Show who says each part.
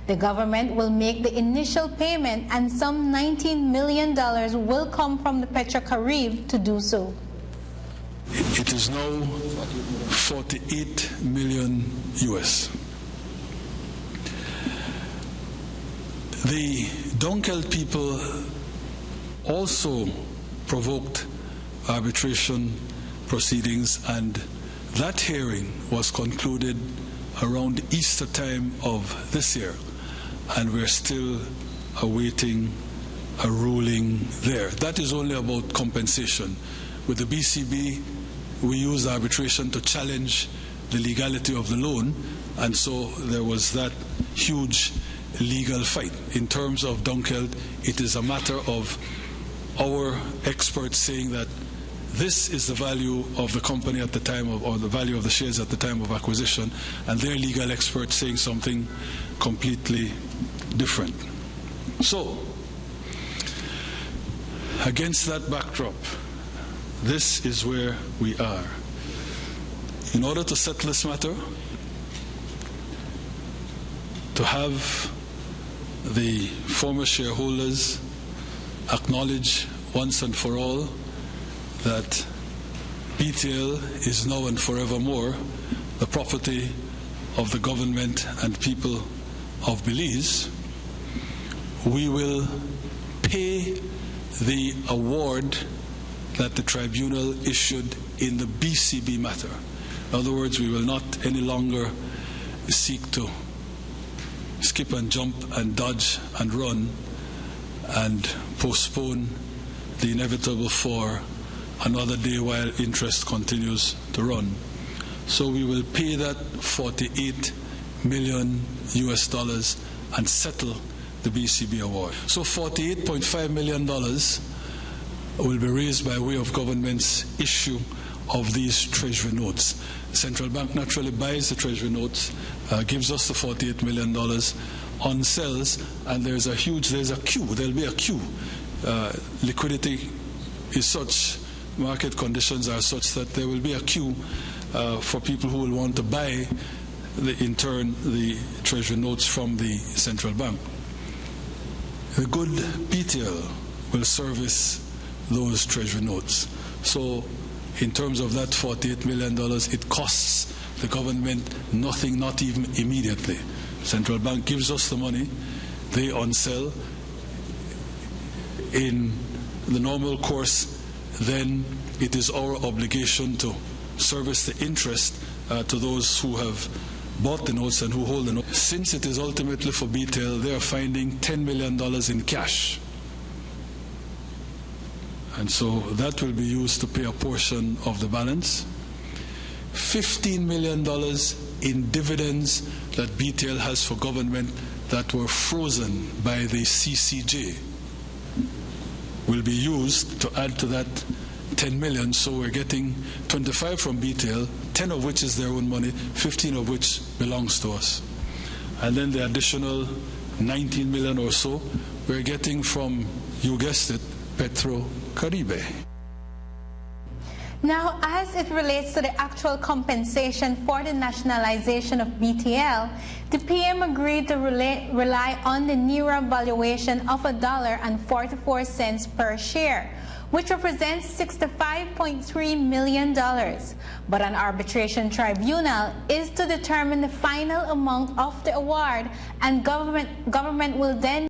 Speaker 1: The government will make the initial payment and some $19 million will come from the Petrocaribe to do so.
Speaker 2: It is now 48 million US. The Dunkeld people also provoked arbitration proceedings, and that hearing was concluded around Easter time of this year, and we're still awaiting a ruling there. That is only about compensation. With the BCB, we used arbitration to challenge the legality of the loan, and so there was that huge legal fight. In terms of Dunkeld, it is a matter of our experts saying that this is the value of the company at the time of, or the value of the shares at the time of acquisition, and their legal experts saying something completely different. So, against that backdrop, this is where we are. In order to settle this matter, to have the former shareholders acknowledge once and for all that B.T.L is now and forevermore the property of the government and people of Belize, we will pay the award that the tribunal issued in the BCB matter. In other words, we will not any longer seek to skip and jump and dodge and run and postpone the inevitable for another day while interest continues to run. So we will pay that 48 million US dollars and settle the BCB award. So $48.5 million will be raised by way of government's issue of these treasury notes. The central bank naturally buys the treasury notes, gives us the $48 million on sales, and there's a queue. There'll be a queue. Liquidity is such, market conditions are such that there will be a queue for people who will want to buy, in turn, the treasury notes from the central bank. The good B.T.L will service those treasury notes. So in terms of that $48 million, it costs the government nothing, not even immediately. Central bank gives us the money, they on-sell. In the normal course, then it is our obligation to service the interest to those who have bought the notes and who hold the notes. Since it is ultimately for B.T.L, they are finding $10 million in cash. And so that will be used to pay a portion of the balance. $15 million in dividends that B.T.L has for government that were frozen by the CCJ will be used to add to that 10 million. So we're getting 25 from B.T.L, 10 of which is their own money, 15 of which belongs to us. And then the additional 19 million or so we're getting from, you guessed it, Petrocaribe.
Speaker 1: Now, as it relates to the actual compensation for the nationalization of B.T.L, the PM agreed to rely on the NERA valuation of $1.44 per share, which represents $65.3 million. But an arbitration tribunal is to determine the final amount of the award, and government will then